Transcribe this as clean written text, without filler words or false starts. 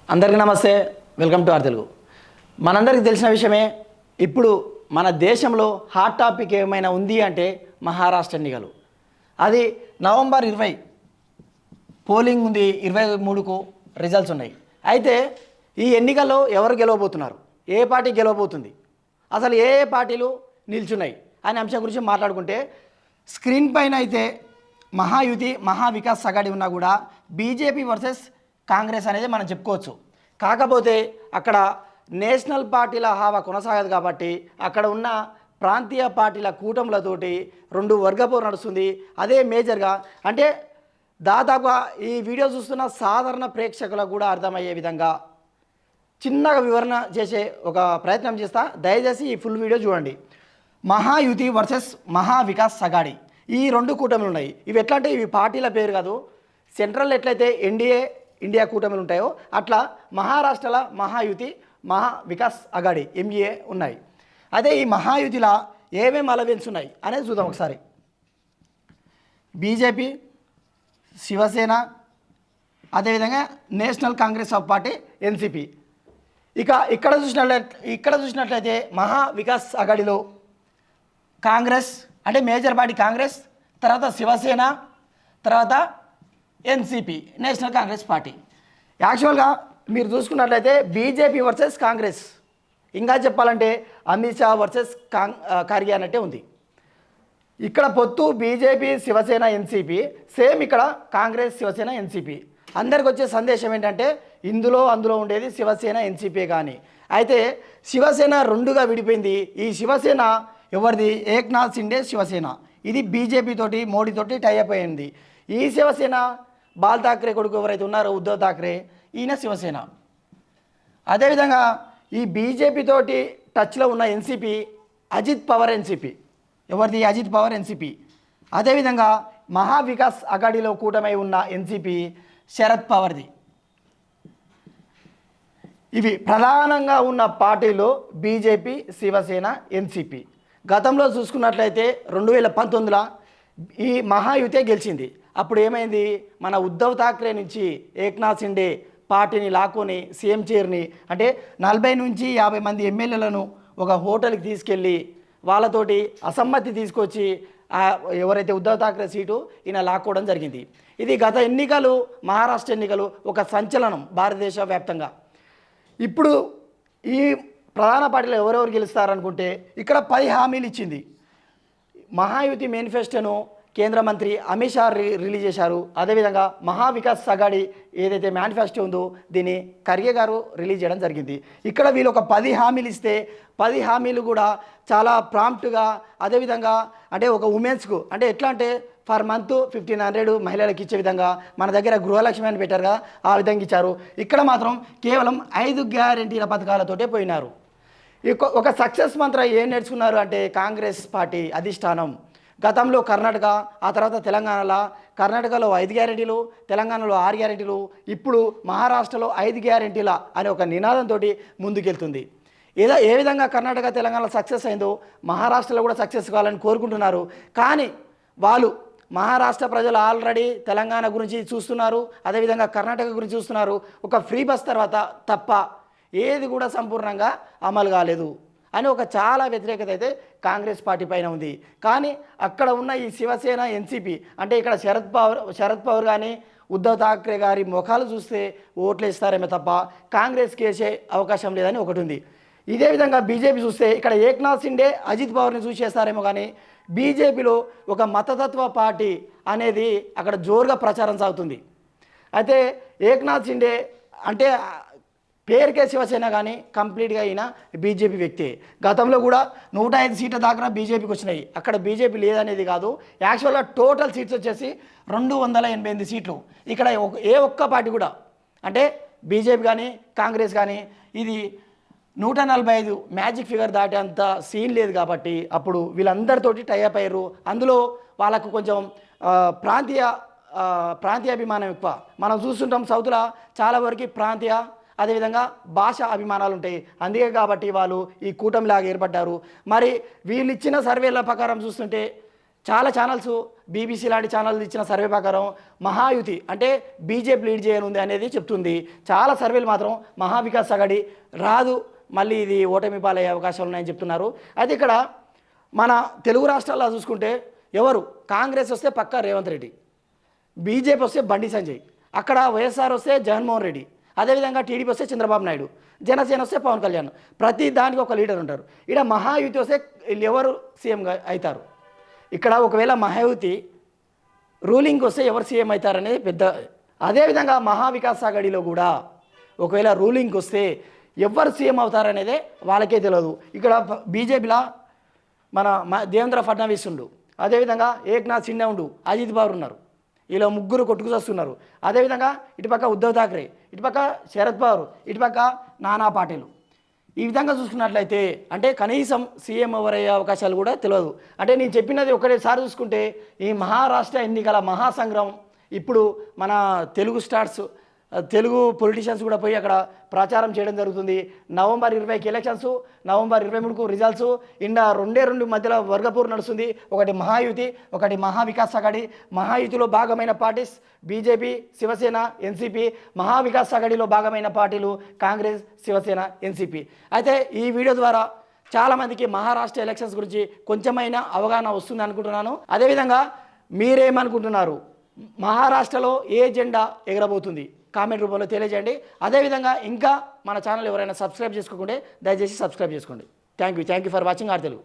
అందరికీ నమస్తే. Welcome to R Telugu. మనందరికీ తెలిసిన విషయమే, ఇప్పుడు మన దేశంలో హాట్ టాపిక్ ఏమైనా ఉంది అంటే మహారాష్ట్ర ఎన్నికలు. అది నవంబర్ 20 పోలింగ్ ఉంది, 23కు రిజల్ట్స్ ఉన్నాయి. అయితే ఈ ఎన్నికల్లో ఎవరు గెలవబోతున్నారు, ఏ పార్టీ గెలవబోతుంది, అసలు ఏ ఏ పార్టీలు నిల్చున్నాయి అనే అంశం గురించి మాట్లాడుకుంటే, స్క్రీన్ పైన అయితే మహాయుతి మహావికాస్ అఘాడీ ఉన్నా కూడా బీజేపీ వర్సెస్ కాంగ్రెస్ అనేది మనం చెప్పుకోవచ్చు. కాకపోతే అక్కడ నేషనల్ పార్టీల హావా కొనసాగదు కాబట్టి అక్కడ ఉన్న ప్రాంతీయ పార్టీల కూటములతోటి రెండు వర్గపోరు నడుస్తుంది. అదే మేజర్గా అంటే దాదాపుగా ఈ వీడియో చూస్తున్న సాధారణ ప్రేక్షకులకు కూడా అర్థమయ్యే విధంగా చిన్నగా వివరణ చేసే ఒక ప్రయత్నం చేస్తా. దయచేసి ఈ ఫుల్ వీడియో చూడండి. మహాయుతి వర్సెస్ మహావికాస్ అఘాడీ, ఈ రెండు కూటములు ఉన్నాయి. ఇవి ఎట్లా అంటే ఇవి పార్టీల పేరు కాదు. సెంట్రల్ ఎట్లయితే ఇండియా కూటమిలు ఉంటాయో అట్లా మహారాష్ట్రలో మహాయుతి మహావికాస్ అఘాడీ ఎంఏ ఉన్నాయి. అదే ఈ మహాయుతిలో ఏమేమి అలవెన్స్ ఉన్నాయి అనేది చూద్దాం ఒకసారి. బీజేపీ, శివసేన, అదేవిధంగా national Congress of party NCP. ఇక్కడ చూసినట్లయితే మహావికాస్ అఘాడీలో కాంగ్రెస్ అంటే మేజర్ పార్టీ కాంగ్రెస్, తర్వాత శివసేన, తర్వాత ఎన్సిపి నేషనల్ కాంగ్రెస్ పార్టీ. యాక్చువల్గా మీరు చూసుకున్నట్లయితే బీజేపీ వర్సెస్ కాంగ్రెస్, ఇంకా చెప్పాలంటే అమిత్ షా వర్సెస్ ఖార్గే అన్నట్టే ఉంది. ఇక్కడ పొత్తు బీజేపీ శివసేన ఎన్సిపి, సేమ్ ఇక్కడ కాంగ్రెస్ శివసేన ఎన్సిపి. అందరికి వచ్చే సందేశం ఏంటంటే అందులో ఉండేది శివసేన ఎన్సిపి. కానీ అయితే శివసేన రెండుగా విడిపోయింది. ఈ శివసేన ఎవరిది? ఏక్నాథ్ షిండే శివసేన. ఇది బీజేపీ తోటి మోడీతోటి టైఅప్ అయింది. ఈ శివసేన బాల్ ఠాక్రే కొడుకు ఎవరైతే ఉన్నారో ఉద్ధవ్ ఠాక్రే, ఈయన శివసేన. అదేవిధంగా ఈ బీజేపీ తోటి టచ్లో ఉన్న ఎన్సిపి అజిత్ పవార్ ఎన్సిపి. ఎవరిది? అజిత్ పవార్ ఎన్సిపి. అదేవిధంగా మహావికాస్ అఘాడీలో కూటమై ఉన్న ఎన్సిపి శరద్ పవార్ది. ఇవి ప్రధానంగా ఉన్న పార్టీలు బీజేపీ, శివసేన, ఎన్సిపి. గతంలో చూసుకున్నట్లయితే 2019లో ఈ మహాయుతే గెలిచింది. అప్పుడు ఏమైంది? మన ఉద్ధవ్ ఠాక్రే నుంచి ఏక్నాథ్ షిండే పార్టీని లాక్కొని సీఎం చైర్ని అంటే 40 నుంచి 50 మంది ఎమ్మెల్యేలను ఒక హోటల్కి తీసుకెళ్ళి వాళ్ళతోటి అసమ్మతి తీసుకొచ్చి ఎవరైతే ఉద్ధవ్ ఠాక్రే సీటు ఈయన లాక్కోవడం జరిగింది. ఇది గత ఎన్నికలు, మహారాష్ట్ర ఎన్నికలు ఒక సంచలనం భారతదేశ వ్యాప్తంగా. ఇప్పుడు ఈ ప్రధాన పార్టీలో ఎవరెవరు గెలుస్తారనుకుంటే ఇక్కడ 10 హామీలు ఇచ్చింది. మహాయుతి మేనిఫెస్టోను కేంద్ర మంత్రి అమిత్ షా రిలీజ్ చేశారు. అదేవిధంగా మహావికాస్ అఘాడీ ఏదైతే మేనిఫెస్టో ఉందో దీన్ని ఖర్గే గారు రిలీజ్ చేయడం జరిగింది. ఇక్కడ వీళ్ళు ఒక 10 హామీలు ఇస్తే 10 హామీలు కూడా చాలా ప్రాంప్ట్గా, అదేవిధంగా అంటే ఒక ఉమెన్స్కు అంటే ఎట్లా అంటే ఫర్ మంత్ 1500 మహిళలకు ఇచ్చే విధంగా మన దగ్గర గృహలక్ష్మి అని పెట్టారు కదా, ఆ విధంగా ఇచ్చారు. ఇక్కడ మాత్రం కేవలం 5 గ్యారెంటీల పథకాలతోటే పోయినారు. ఒక సక్సెస్ మంత్రం ఏం నేర్చుకున్నారు అంటే కాంగ్రెస్ పార్టీ అధిష్టానం గతంలో కర్ణాటక, ఆ తర్వాత కర్ణాటకలో 5 గ్యారెంటీలు, తెలంగాణలో 6 గ్యారెంటీలు, ఇప్పుడు మహారాష్ట్రలో 5 గ్యారెంటీల అనే ఒక నినాదంతో ముందుకెళ్తుంది. ఏ విధంగా కర్ణాటక, తెలంగాణలో సక్సెస్ అయిందో మహారాష్ట్రలో కూడా సక్సెస్ కావాలని కోరుకుంటున్నారు. కానీ వాళ్ళు మహారాష్ట్ర ప్రజలు ఆల్రెడీ తెలంగాణ గురించి చూస్తున్నారు, అదేవిధంగా కర్ణాటక గురించి చూస్తున్నారు. ఒక ఫ్రీ బస్ తర్వాత తప్ప ఏది కూడా సంపూర్ణంగా అమలు కాలేదు అని ఒక చాలా వ్యతిరేకత అయితే కాంగ్రెస్ పార్టీ పైన ఉంది. కానీ అక్కడ ఉన్న ఈ శివసేన ఎన్సిపి అంటే ఇక్కడ శరద్ పవార్ కానీ ఉద్ధవ్ ఠాక్రే గారి ముఖాలు చూస్తే ఓట్లు ఇస్తారేమో తప్ప కాంగ్రెస్కి వేసే అవకాశం లేదని ఒకటి ఉంది. ఇదే విధంగా బీజేపీ చూస్తే ఇక్కడ ఏక్నాథ్ షిండే అజిత్ పవార్ని చూసేస్తారేమో. కానీ బీజేపీలో ఒక మతతత్వ పార్టీ అనేది అక్కడ జోరుగా ప్రచారం సాగుతుంది. అయితే ఏక్నాథ్ షిండే అంటే పేరుకే శివసేన కానీ కంప్లీట్గా అయిన బీజేపీ వ్యక్తి. గతంలో కూడా 105 సీట్ల దాకా బీజేపీకి వచ్చినాయి. అక్కడ బీజేపీ లేదనేది కాదు, యాక్చువల్గా టోటల్ సీట్స్ వచ్చేసి 288 సీట్లు. ఇక్కడ ఏ ఒక్క పార్టీ కూడా అంటే బీజేపీ కానీ కాంగ్రెస్ కానీ ఇది 145 మ్యాజిక్ ఫిగర్ దాటే అంత సీన్ లేదు. కాబట్టి అప్పుడు వీళ్ళందరితోటి టైఅప్ అయ్యారు. అందులో వాళ్ళకు కొంచెం ప్రాంతీయ అభిమానం ఎక్కువ. మనం చూస్తుంటాం సౌత్లో చాలా వరకు ప్రాంతీయ, అదేవిధంగా భాష అభిమానాలు ఉంటాయి. అందుకే కాబట్టి వాళ్ళు ఈ కూటమిలాగా ఏర్పడ్డారు. మరి వీళ్ళు ఇచ్చిన సర్వేల ప్రకారం చూస్తుంటే చాలా ఛానల్స్ బీబీసీ లాంటి ఛానల్స్ ఇచ్చిన సర్వే ప్రకారం మహాయుతి అంటే బీజేపీ లీడ్ చేయనుంది అనేది చెప్తుంది. చాలా సర్వేలు మాత్రం మహావికాస్ అఘాడీ రాదు, మళ్ళీ ఇది ఓటమి పాలయ్యే అవకాశాలు ఉన్నాయని చెప్తున్నారు. అయితే ఇక్కడ మన తెలుగు రాష్ట్రాల్లో చూసుకుంటే ఎవరు కాంగ్రెస్ వస్తే పక్కా రేవంత్ రెడ్డి, బీజేపీ వస్తే బండి సంజయ్, అక్కడ వైఎస్ఆర్ వస్తే జగన్మోహన్ రెడ్డి, అదేవిధంగా టీడీపీ వస్తే చంద్రబాబు నాయుడు, జనసేన వస్తే పవన్ కళ్యాణ్. ప్రతి దానికి ఒక లీడర్ ఉంటారు. ఇక్కడ మహాయుతి వస్తే వీళ్ళు ఎవరు సీఎంగా అవుతారు? ఇక్కడ ఒకవేళ మహాయుతి రూలింగ్కి వస్తే ఎవరు సీఎం అవుతారనేది పెద్ద. అదేవిధంగా మహావికాస్ అఘాడీలో కూడా ఒకవేళ రూలింగ్కి వస్తే ఎవరు సీఎం అవుతారనేదే వాళ్ళకే తెలియదు. ఇక్కడ బీజేపీలో మన దేవేంద్ర ఫడ్నవీస్ ఉండు, అదేవిధంగా ఏక్నాథ్ సిండే ఉండు, అజిత్ పవార్ ఉన్నారు. ఇలా ముగ్గురు కొట్టుకుకొస్తున్నారు. అదేవిధంగా ఇటుపక్క ఉద్ధవ్ ఠాక్రే, ఇటుపక్క శరద్ పవార్, ఇటుపక్క నానా పాటేలు. ఈ విధంగా చూసుకున్నట్లయితే అంటే కనీసం సీఎం ఎవరయ్యే అవకాశాలు కూడా తెలియదు. అంటే నేను చెప్పినది ఒకటేసారి చూసుకుంటే ఈ మహారాష్ట్ర ఎన్నికల మహాసంగ్రామం ఇప్పుడు మన తెలుగు స్టార్స్ తెలుగు పొలిటీషియన్స్ కూడా పోయి అక్కడ ప్రచారం చేయడం జరుగుతుంది. నవంబర్ 20కి ఎలక్షన్స్, నవంబర్ 23కు రిజల్ట్స్. ఇండా రెండు మధ్యలో వర్గపూర్ నడుస్తుంది. ఒకటి మహాయుతి, ఒకటి మహావికాస్ అఘాడీ. మహాయుతిలో భాగమైన parties BJP, Shiv Sena, NCP. Maha Vikas అఘాడీలో భాగమైన పార్టీలు కాంగ్రెస్, శివసేన, ఎన్సీపీ. అయితే ఈ వీడియో ద్వారా చాలామందికి మహారాష్ట్ర ఎలక్షన్స్ గురించి కొంచెమైనా అవగాహన వస్తుంది అనుకుంటున్నాను. అదేవిధంగా మీరేమనుకుంటున్నారు? మహారాష్ట్రలో ఏ జెండా ఎగరబోతుంది? కామెంట్ రూపంలో తెలియజేయండి. అదేవిధంగా ఇంకా మన ఛానల్ ఎవరైనా సబ్స్క్రైబ్ చేసుకోకుంటే దయచేసి సబ్స్క్రైబ్ చేసుకోండి. Thank you for watching R Telugu.